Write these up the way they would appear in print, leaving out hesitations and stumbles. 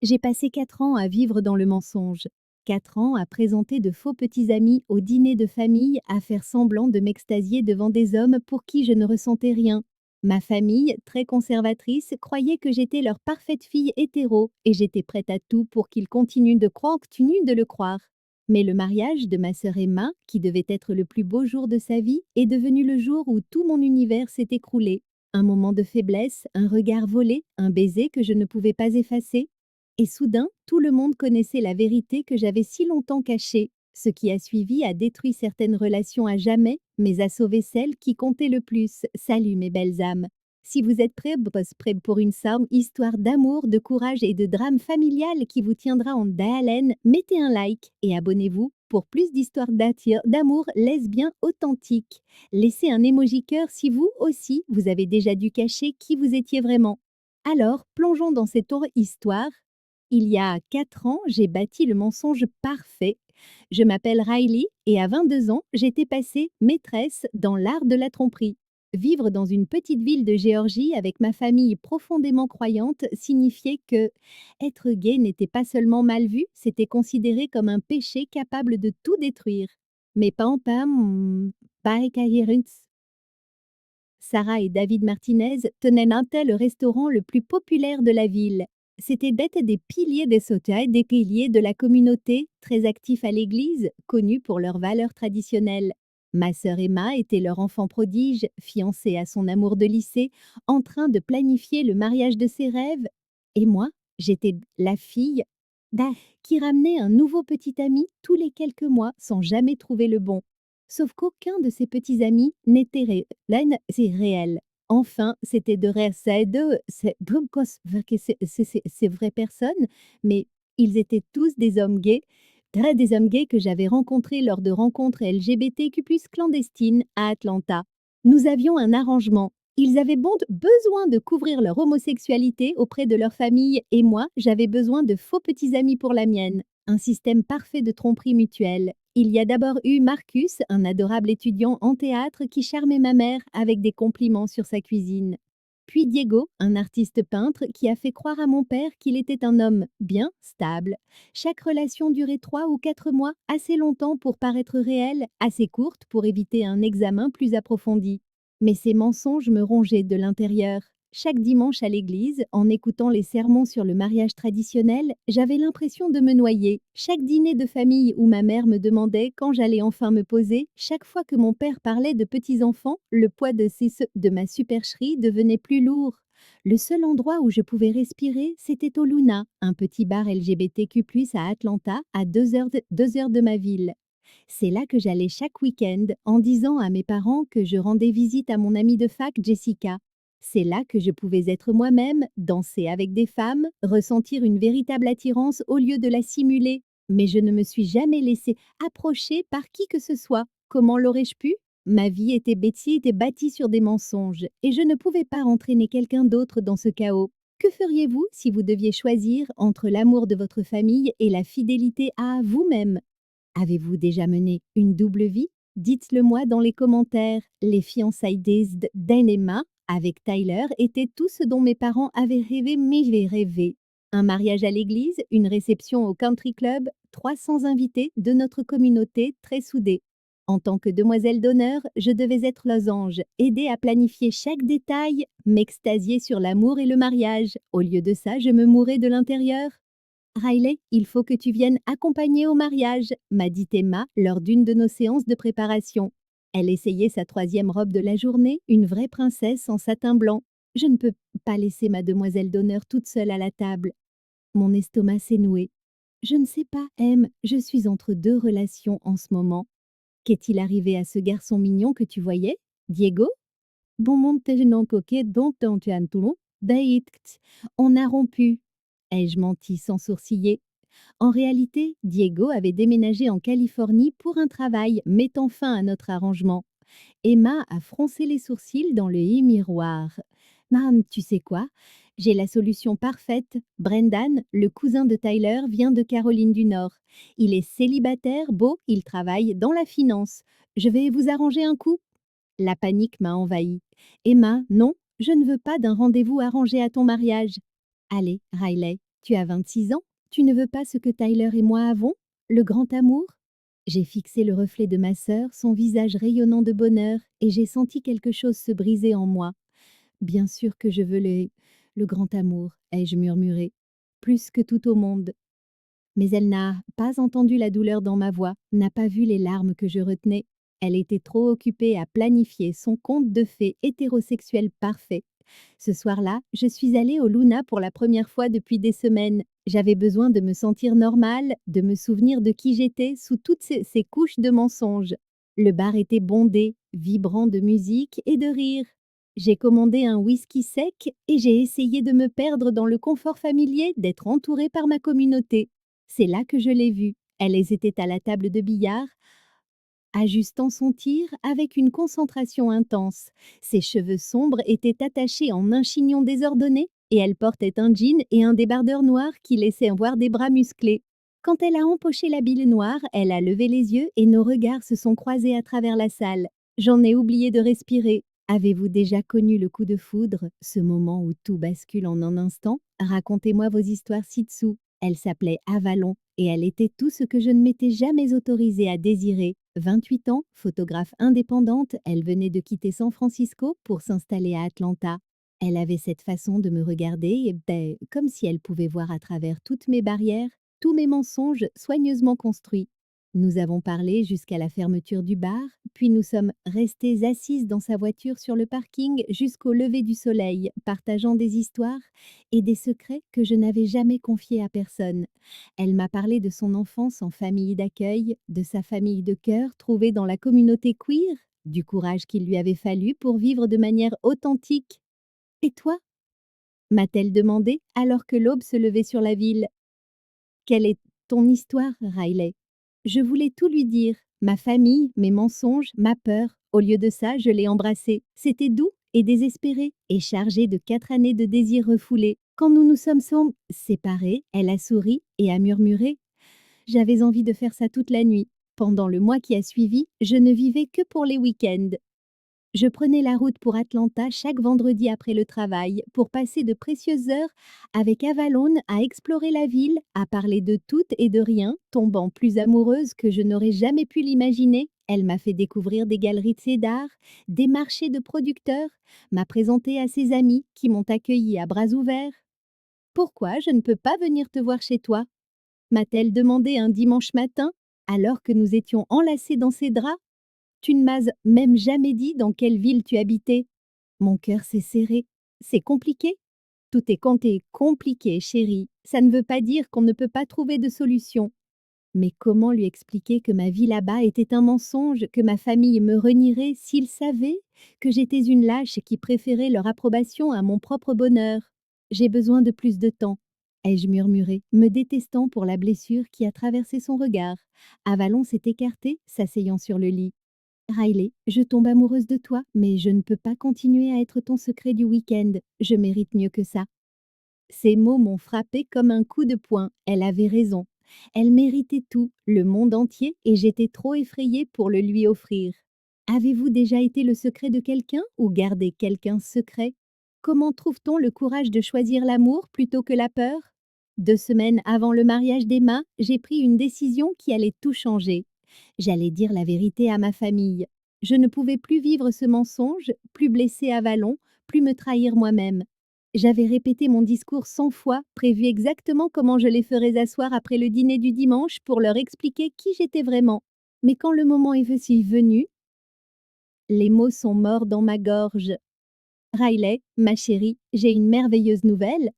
J'ai passé 4 ans à vivre dans le mensonge. 4 ans à présenter de faux petits amis au dîner de famille, à faire semblant de m'extasier devant des hommes pour qui je ne ressentais rien. Ma famille, très conservatrice, croyait que j'étais leur parfaite fille hétéro et j'étais prête à tout pour qu'ils continuent de continuent de le croire. Mais le mariage de ma sœur Emma, qui devait être le plus beau jour de sa vie, est devenu le jour où tout mon univers s'est écroulé. Un moment de faiblesse, un regard volé, un baiser que je ne pouvais pas effacer. Et soudain, tout le monde connaissait la vérité que j'avais si longtemps cachée. Ce qui a suivi a détruit certaines relations à jamais, mais a sauvé celles qui comptaient le plus. Salut mes belles âmes. Si vous êtes prêts pour une somme histoire d'amour, de courage et de drame familial qui vous tiendra en haleine, mettez un like et abonnez-vous pour plus d'histoires d'amour lesbien authentiques. Laissez un emoji cœur si vous aussi, vous avez déjà dû cacher qui vous étiez vraiment. Alors, plongeons dans cette histoire. Il y a 4 ans, j'ai bâti le mensonge parfait. Je m'appelle Riley et à 22 ans, j'étais passée maîtresse dans l'art de la tromperie. Vivre dans une petite ville de Géorgie avec ma famille profondément croyante signifiait que être gay n'était pas seulement mal vu, c'était considéré comme un péché capable de tout détruire. Mais pam, Sarah et David Martinez tenaient un tel le restaurant le plus populaire de la ville. C'étaient d'être des piliers des sociétés, des piliers de la communauté, très actifs à l'église, connus pour leurs valeurs traditionnelles. Ma sœur Emma était leur enfant prodige, fiancée à son amour de lycée, en train de planifier le mariage de ses rêves. Et moi, j'étais la fille qui ramenait un nouveau petit ami tous les quelques mois sans jamais trouver le bon. Sauf qu'aucun de ses petits amis n'était c'est réel. Enfin, c'était de rare c'est ces vraies personnes, mais ils étaient tous des hommes gays, des hommes gays que j'avais rencontrés lors de rencontres LGBTQ+ clandestines à Atlanta. Nous avions un arrangement. Ils avaient besoin de couvrir leur homosexualité auprès de leur famille et moi, j'avais besoin de faux petits amis pour la mienne. Un système parfait de tromperie mutuelle. Il y a d'abord eu Marcus, un adorable étudiant en théâtre qui charmait ma mère avec des compliments sur sa cuisine. Puis Diego, un artiste peintre qui a fait croire à mon père qu'il était un homme bien stable. Chaque relation durait 3 ou 4 mois, assez longtemps pour paraître réelle, assez courte pour éviter un examen plus approfondi. Mais ces mensonges me rongeaient de l'intérieur. Chaque dimanche à l'église, en écoutant les sermons sur le mariage traditionnel, j'avais l'impression de me noyer. Chaque dîner de famille où ma mère me demandait quand j'allais enfin me poser, chaque fois que mon père parlait de petits-enfants, le poids de ma supercherie devenait plus lourd. Le seul endroit où je pouvais respirer, c'était au Luna, un petit bar LGBTQ+ à Atlanta, à 2 heures de ma ville. C'est là que j'allais chaque week-end en disant à mes parents que je rendais visite à mon amie de fac Jessica. C'est là que je pouvais être moi-même, danser avec des femmes, ressentir une véritable attirance au lieu de la simuler. Mais je ne me suis jamais laissée approcher par qui que ce soit. Comment l'aurais-je pu? Ma vie était bâtie sur des mensonges et je ne pouvais pas entraîner quelqu'un d'autre dans ce chaos. Que feriez-vous si vous deviez choisir entre l'amour de votre famille et la fidélité à vous-même? Avez-vous déjà mené une double vie? Dites-le moi dans les commentaires. Les fiançailles d'Emma avec Tyler étaient tout ce dont mes parents avaient rêvé, mais j'ai rêvé. Un mariage à l'église, une réception au country club, 300 invités de notre communauté très soudés. En tant que demoiselle d'honneur, je devais être losange, aider à planifier chaque détail, m'extasier sur l'amour et le mariage. Au lieu de ça, je me mourais de l'intérieur. Riley, il faut que tu viennes accompagner au mariage, m'a dit Emma lors d'une de nos séances de préparation. Elle essayait sa 3e robe de la journée, une vraie princesse en satin blanc. Je ne peux pas laisser ma demoiselle d'honneur toute seule à la table. Mon estomac s'est noué. Je ne sais pas, M, je suis entre 2 relations en ce moment. Qu'est-il arrivé à ce garçon mignon que tu voyais? Diego? Bon monde non coquet donc dans tu as tout On a rompu. Ai-je menti sans sourciller? En réalité, Diego avait déménagé en Californie pour un travail mettant fin à notre arrangement. Emma a froncé les sourcils dans le miroir. Mam, tu sais quoi? J'ai la solution parfaite. Brendan, le cousin de Tyler, vient de Caroline du Nord. Il est célibataire, beau, il travaille dans la finance. Je vais vous arranger un coup. La panique m'a envahie. Emma, non, je ne veux pas d'un rendez-vous arrangé à ton mariage. Allez, Riley, Tu as 26 ans? Tu ne veux pas ce que Tyler et moi avons? Le grand amour? J'ai fixé le reflet de ma sœur, son visage rayonnant de bonheur, et j'ai senti quelque chose se briser en moi. Bien sûr que je veux le grand amour, ai-je murmuré, plus que tout au monde. Mais elle n'a pas entendu la douleur dans ma voix, n'a pas vu les larmes que je retenais. Elle était trop occupée à planifier son conte de fées hétérosexuel parfait. Ce soir-là, je suis allée au Luna pour la première fois depuis des semaines. J'avais besoin de me sentir normale, de me souvenir de qui j'étais sous toutes ces couches de mensonges. Le bar était bondé, vibrant de musique et de rire. J'ai commandé un whisky sec et j'ai essayé de me perdre dans le confort familier d'être entourée par ma communauté. C'est là que je l'ai vue. Elles étaient à la table de billard, ajustant son tir avec une concentration intense. Ses cheveux sombres étaient attachés en un chignon désordonné et elle portait un jean et un débardeur noir qui laissaient voir des bras musclés. Quand elle a empoché la bille noire, elle a levé les yeux et nos regards se sont croisés à travers la salle. J'en ai oublié de respirer. Avez-vous déjà connu le coup de foudre, ce moment où tout bascule en un instant? Racontez-moi vos histoires ci-dessous. Elle s'appelait Avalon et elle était tout ce que je ne m'étais jamais autorisée à désirer. 28 ans, photographe indépendante, elle venait de quitter San Francisco pour s'installer à Atlanta. Elle avait cette façon de me regarder, comme si elle pouvait voir à travers toutes mes barrières, tous mes mensonges soigneusement construits. Nous avons parlé jusqu'à la fermeture du bar, puis nous sommes restées assises dans sa voiture sur le parking jusqu'au lever du soleil, partageant des histoires et des secrets que je n'avais jamais confiés à personne. Elle m'a parlé de son enfance en famille d'accueil, de sa famille de cœur trouvée dans la communauté queer, du courage qu'il lui avait fallu pour vivre de manière authentique. Et toi? M'a-t-elle demandé alors que l'aube se levait sur la ville. Quelle est ton histoire, Riley? Je voulais tout lui dire, ma famille, mes mensonges, ma peur. Au lieu de ça, je l'ai embrassée. C'était doux et désespéré, et chargé de 4 années de désirs refoulés. Quand nous nous sommes séparés, elle a souri et a murmuré. J'avais envie de faire ça toute la nuit. Pendant le mois qui a suivi, je ne vivais que pour les week-ends. Je prenais la route pour Atlanta chaque vendredi après le travail pour passer de précieuses heures avec Avalon à explorer la ville, à parler de tout et de rien, tombant plus amoureuse que je n'aurais jamais pu l'imaginer. Elle m'a fait découvrir des galeries d'art, des marchés de producteurs, m'a présenté à ses amis qui m'ont accueillie à bras ouverts. Pourquoi je ne peux pas venir te voir chez toi? M'a-t-elle demandé un dimanche matin, alors que nous étions enlacés dans ses draps. Tu ne m'as même jamais dit dans quelle ville tu habitais. Mon cœur s'est serré. C'est compliqué? Tout est compté compliqué, chérie. Ça ne veut pas dire qu'on ne peut pas trouver de solution. Mais comment lui expliquer que ma vie là-bas était un mensonge, que ma famille me renierait s'ils savaient que j'étais une lâche qui préférait leur approbation à mon propre bonheur? J'ai besoin de plus de temps, ai-je murmuré, me détestant pour la blessure qui a traversé son regard. Avalon s'est écarté, s'asseyant sur le lit. Riley, je tombe amoureuse de toi, mais je ne peux pas continuer à être ton secret du week-end. Je mérite mieux que ça. Ces mots m'ont frappé comme un coup de poing. Elle avait raison. Elle méritait tout, le monde entier, et j'étais trop effrayée pour le lui offrir. Avez-vous déjà été le secret de quelqu'un ou gardé quelqu'un secret? Comment trouve-t-on le courage de choisir l'amour plutôt que la peur? 2 semaines avant le mariage d'Emma, j'ai pris une décision qui allait tout changer. J'allais dire la vérité à ma famille. Je ne pouvais plus vivre ce mensonge, plus blesser Avalon, plus me trahir moi-même. J'avais répété mon discours 100 fois, prévu exactement comment je les ferais asseoir après le dîner du dimanche pour leur expliquer qui j'étais vraiment. Mais quand le moment est venu, les mots sont morts dans ma gorge. Riley, ma chérie, j'ai une merveilleuse nouvelle,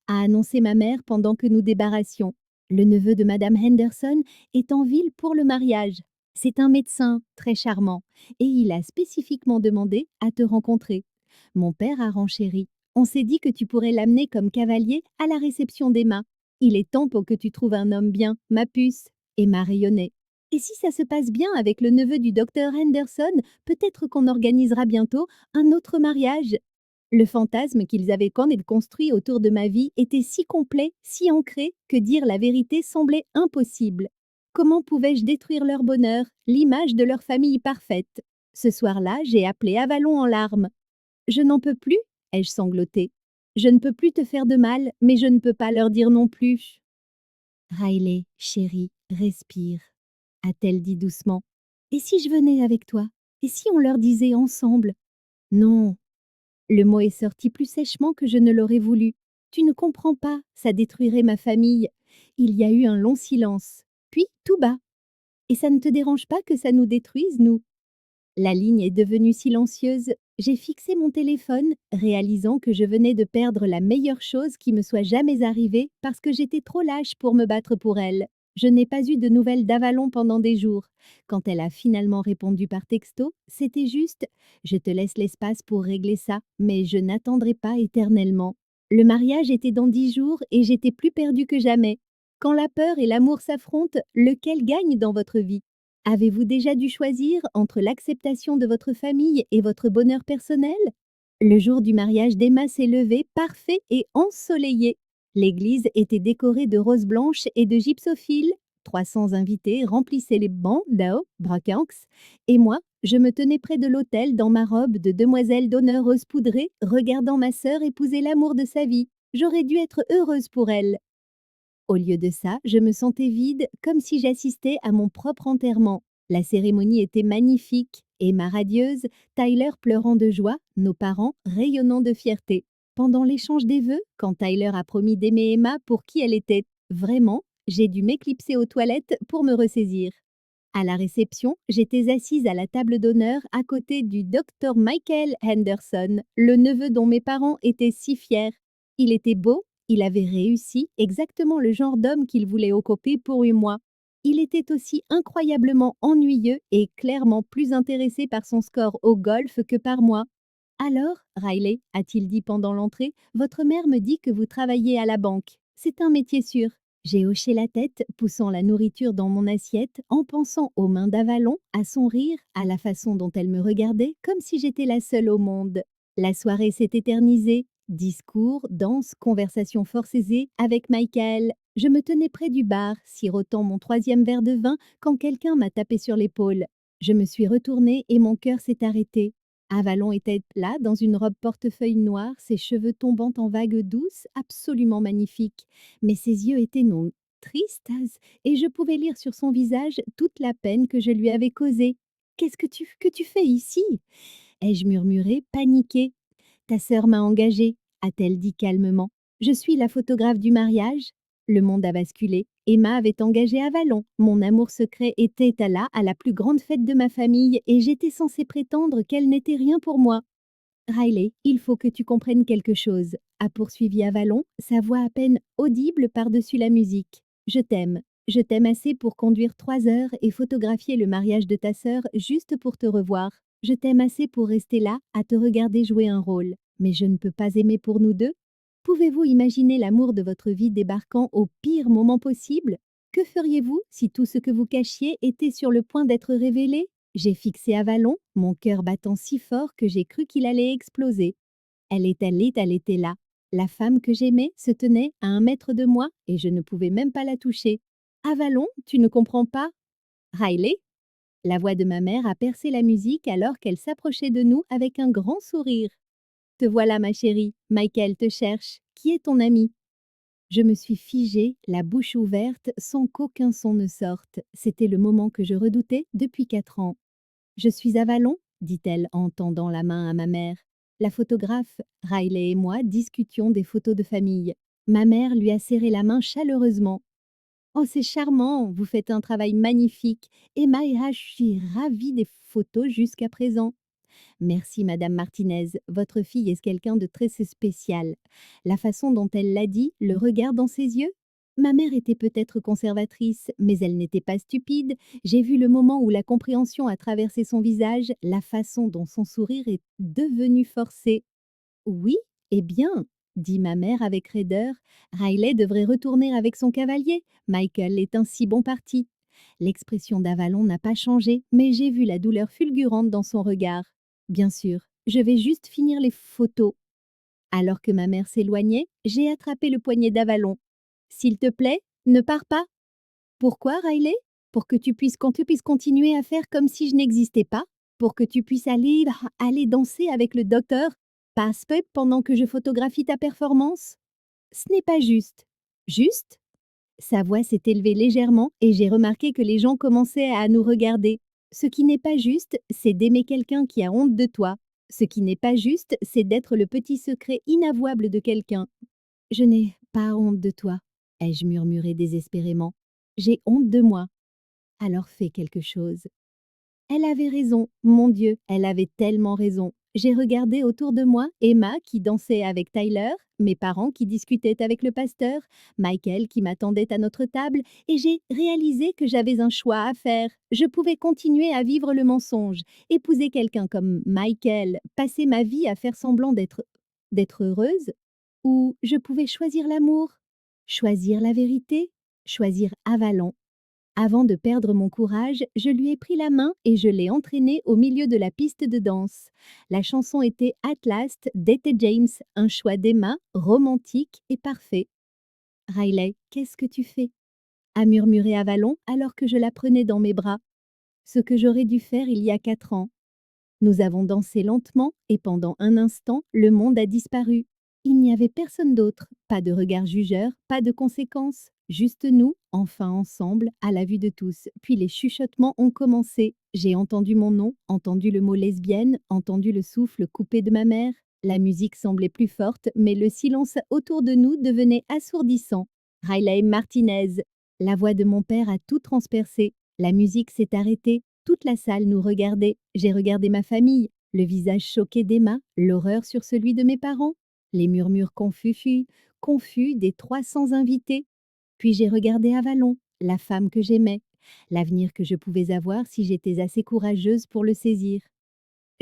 a annoncé ma mère pendant que nous débarrassions. Le neveu de Madame Henderson est en ville pour le mariage. C'est un médecin très charmant et il a spécifiquement demandé à te rencontrer. Mon père a renchéri. On s'est dit que tu pourrais l'amener comme cavalier à la réception d'Emma. Il est temps pour que tu trouves un homme bien, ma puce. Emma rayonnait. Et si ça se passe bien avec le neveu du docteur Henderson, peut-être qu'on organisera bientôt un autre mariage. Le fantasme qu'ils avaient construit autour de ma vie était si complet, si ancré, que dire la vérité semblait impossible. Comment pouvais-je détruire leur bonheur, l'image de leur famille parfaite? Ce soir-là, j'ai appelé Avalon en larmes. Je n'en peux plus, ai-je sangloté. Je ne peux plus te faire de mal, mais je ne peux pas leur dire non plus. Riley, chérie, respire, a-t-elle dit doucement. Et si je venais avec toi? Et si on leur disait ensemble? Non. Le mot est sorti plus sèchement que je ne l'aurais voulu. Tu ne comprends pas, ça détruirait ma famille. Il y a eu un long silence. Puis, tout bas. Et ça ne te dérange pas que ça nous détruise, nous? La ligne est devenue silencieuse. J'ai fixé mon téléphone, réalisant que je venais de perdre la meilleure chose qui me soit jamais arrivée parce que j'étais trop lâche pour me battre pour elle. Je n'ai pas eu de nouvelles d'Avalon pendant des jours. Quand elle a finalement répondu par texto, c'était juste: je te laisse l'espace pour régler ça, mais je n'attendrai pas éternellement. Le mariage était dans 10 jours et j'étais plus perdue que jamais. Quand la peur et l'amour s'affrontent, lequel gagne dans votre vie? Avez-vous déjà dû choisir entre l'acceptation de votre famille et votre bonheur personnel? Le jour du mariage d'Emma s'est levé parfait et ensoleillé. L'église était décorée de roses blanches et de gypsophiles. 300 invités remplissaient les bancs d'Ao Brakanx. Et moi, je me tenais près de l'autel dans ma robe de demoiselle d'honneur rose poudrée, regardant ma sœur épouser l'amour de sa vie. J'aurais dû être heureuse pour elle. Au lieu de ça, je me sentais vide, comme si j'assistais à mon propre enterrement. La cérémonie était magnifique, Emma radieuse, Tyler pleurant de joie, nos parents rayonnant de fierté. Pendant l'échange des vœux, quand Tyler a promis d'aimer Emma pour qui elle était vraiment, j'ai dû m'éclipser aux toilettes pour me ressaisir. À la réception, j'étais assise à la table d'honneur à côté du docteur Michael Henderson, le neveu dont mes parents étaient si fiers. Il était beau, il avait réussi, exactement le genre d'homme qu'il voulait occuper pour moi. Il était aussi incroyablement ennuyeux et clairement plus intéressé par son score au golf que par moi. Alors, Riley, a-t-il dit pendant l'entrée, votre mère me dit que vous travaillez à la banque. C'est un métier sûr. J'ai hoché la tête, poussant la nourriture dans mon assiette, en pensant aux mains d'Avalon, à son rire, à la façon dont elle me regardait, comme si j'étais la seule au monde. La soirée s'est éternisée. Discours, danse, conversation forcée avec Michael. Je me tenais près du bar, sirotant mon troisième verre de vin, quand quelqu'un m'a tapé sur l'épaule. Je me suis retournée et mon cœur s'est arrêté. Avalon était là, dans une robe portefeuille noire, ses cheveux tombant en vagues douces, absolument magnifiques. Mais ses yeux étaient non tristes, et je pouvais lire sur son visage toute la peine que je lui avais causée. Qu'est-ce que tu fais ici? Ai-je murmuré, paniquée. Ta sœur m'a engagée, a-t-elle dit calmement. Je suis la photographe du mariage. Le monde a basculé. Emma avait engagé Avalon. Mon amour secret était là à la plus grande fête de ma famille et j'étais censée prétendre qu'elle n'était rien pour moi. Riley, il faut que tu comprennes quelque chose, a poursuivi Avalon, sa voix à peine audible par-dessus la musique. Je t'aime. Je t'aime assez pour conduire 3 heures et photographier le mariage de ta sœur juste pour te revoir. Je t'aime assez pour rester là, à te regarder jouer un rôle. Mais je ne peux pas aimer pour nous deux? Pouvez-vous imaginer l'amour de votre vie débarquant au pire moment possible? Que feriez-vous si tout ce que vous cachiez était sur le point d'être révélé? J'ai fixé Avalon, mon cœur battant si fort que j'ai cru qu'il allait exploser. Elle était là. La femme que j'aimais se tenait à 1 mètre de moi et je ne pouvais même pas la toucher. Avalon, tu ne comprends pas? Riley? La voix de ma mère a percé la musique alors qu'elle s'approchait de nous avec un grand sourire. Te voilà, ma chérie. Michael te cherche. Qui est ton ami? Je me suis figée, la bouche ouverte, sans qu'aucun son ne sorte. C'était le moment que je redoutais depuis 4 ans. Je suis Avalon, dit-elle en tendant la main à ma mère. La photographe, Riley et moi discutions des photos de famille. Ma mère lui a serré la main chaleureusement. Oh, c'est charmant, vous faites un travail magnifique. Emma et je suis ravie des photos jusqu'à présent. Merci, Madame Martinez. Votre fille est quelqu'un de très spécial. La façon dont elle l'a dit, le regard dans ses yeux. Ma mère était peut-être conservatrice, mais elle n'était pas stupide. J'ai vu le moment où la compréhension a traversé son visage, la façon dont son sourire est devenu forcé. Oui, eh bien, dit ma mère avec raideur, Riley devrait retourner avec son cavalier. Michael est un si bon parti. L'expression d'Avalon n'a pas changé, mais j'ai vu la douleur fulgurante dans son regard. Bien sûr, je vais juste finir les photos. Alors que ma mère s'éloignait, j'ai attrapé le poignet d'Avalon. S'il te plaît, ne pars pas. Pourquoi, Riley? Pour que quand tu puisses continuer à faire comme si je n'existais pas? Pour que tu puisses aller danser avec le docteur? Parce que pendant que je photographie ta performance? Ce n'est pas juste. Juste? Sa voix s'est élevée légèrement et j'ai remarqué que les gens commençaient à nous regarder. Ce qui n'est pas juste, c'est d'aimer quelqu'un qui a honte de toi. Ce qui n'est pas juste, c'est d'être le petit secret inavouable de quelqu'un. Je n'ai pas honte de toi, ai-je murmuré désespérément. J'ai honte de moi. Alors fais quelque chose. Elle avait raison, mon Dieu, elle avait tellement raison. J'ai regardé autour de moi Emma qui dansait avec Tyler, mes parents qui discutaient avec le pasteur, Michael qui m'attendait à notre table, et j'ai réalisé que j'avais un choix à faire. Je pouvais continuer à vivre le mensonge, épouser quelqu'un comme Michael, passer ma vie à faire semblant d'être heureuse, ou je pouvais choisir l'amour, choisir la vérité, choisir Avalon. Avant de perdre mon courage, je lui ai pris la main et je l'ai entraîné au milieu de la piste de danse. La chanson était At Last d'Etta James, un choix d'Emma, romantique et parfait. Riley, qu'est-ce que tu fais? A murmuré Avalon alors que je la prenais dans mes bras. Ce que j'aurais dû faire il y a 4 ans. Nous avons dansé lentement et pendant un instant, le monde a disparu. Il n'y avait personne d'autre, pas de regard jugeur, pas de conséquences, juste nous, enfin ensemble, à la vue de tous. Puis les chuchotements ont commencé. J'ai entendu mon nom, entendu le mot lesbienne, entendu le souffle coupé de ma mère. La musique semblait plus forte, mais le silence autour de nous devenait assourdissant. Riley Martinez. La voix de mon père a tout transpercé. La musique s'est arrêtée. Toute la salle nous regardait. J'ai regardé ma famille, le visage choqué d'Emma, l'horreur sur celui de mes parents, les murmures confus des 300 invités. Puis j'ai regardé Avalon, la femme que j'aimais, l'avenir que je pouvais avoir si j'étais assez courageuse pour le saisir.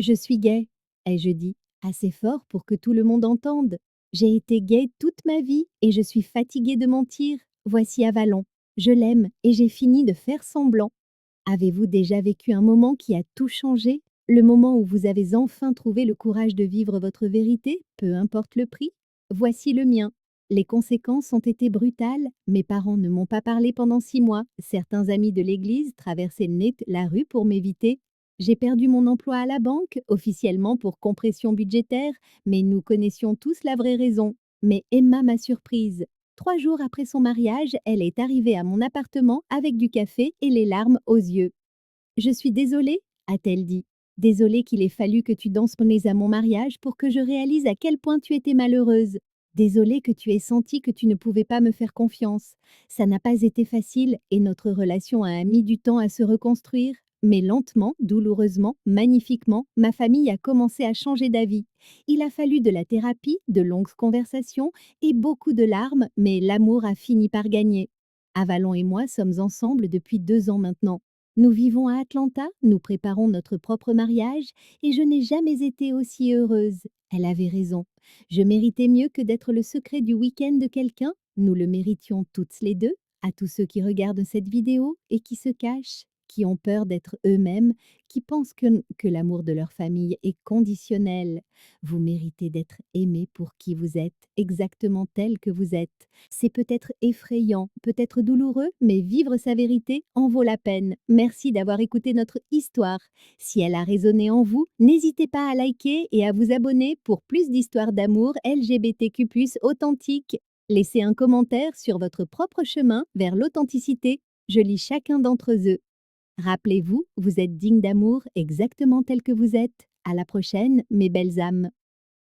Je suis gay, ai-je dit, assez fort pour que tout le monde entende. J'ai été gay toute ma vie et je suis fatiguée de mentir. Voici Avalon. Je l'aime et j'ai fini de faire semblant. Avez-vous déjà vécu un moment qui a tout changé? Le moment où vous avez enfin trouvé le courage de vivre votre vérité, peu importe le prix? Voici le mien. Les conséquences ont été brutales. Mes parents ne m'ont pas parlé pendant 6 mois. Certains amis de l'église traversaient net la rue pour m'éviter. J'ai perdu mon emploi à la banque, officiellement pour compression budgétaire, mais nous connaissions tous la vraie raison. Mais Emma m'a surprise. 3 jours après son mariage, elle est arrivée à mon appartement avec du café et les larmes aux yeux. Je suis désolée, a-t-elle dit. Désolée qu'il ait fallu que tu danses à mon mariage pour que je réalise à quel point tu étais malheureuse. Désolée que tu aies senti que tu ne pouvais pas me faire confiance. Ça n'a pas été facile et notre relation a mis du temps à se reconstruire. Mais lentement, douloureusement, magnifiquement, ma famille a commencé à changer d'avis. Il a fallu de la thérapie, de longues conversations et beaucoup de larmes, mais l'amour a fini par gagner. Avalon et moi sommes ensemble depuis 2 ans maintenant. Nous vivons à Atlanta, nous préparons notre propre mariage et je n'ai jamais été aussi heureuse. Elle avait raison. Je méritais mieux que d'être le secret du week-end de quelqu'un. Nous le méritions toutes les deux. À tous ceux qui regardent cette vidéo et qui se cachent, qui ont peur d'être eux-mêmes, qui pensent que l'amour de leur famille est conditionnel. Vous méritez d'être aimé pour qui vous êtes, exactement tel que vous êtes. C'est peut-être effrayant, peut-être douloureux, mais vivre sa vérité en vaut la peine. Merci d'avoir écouté notre histoire. Si elle a résonné en vous, n'hésitez pas à liker et à vous abonner pour plus d'histoires d'amour LGBTQ+ authentiques. Laissez un commentaire sur votre propre chemin vers l'authenticité. Je lis chacun d'entre eux. Rappelez-vous, vous êtes digne d'amour exactement tel que vous êtes. À la prochaine, mes belles âmes.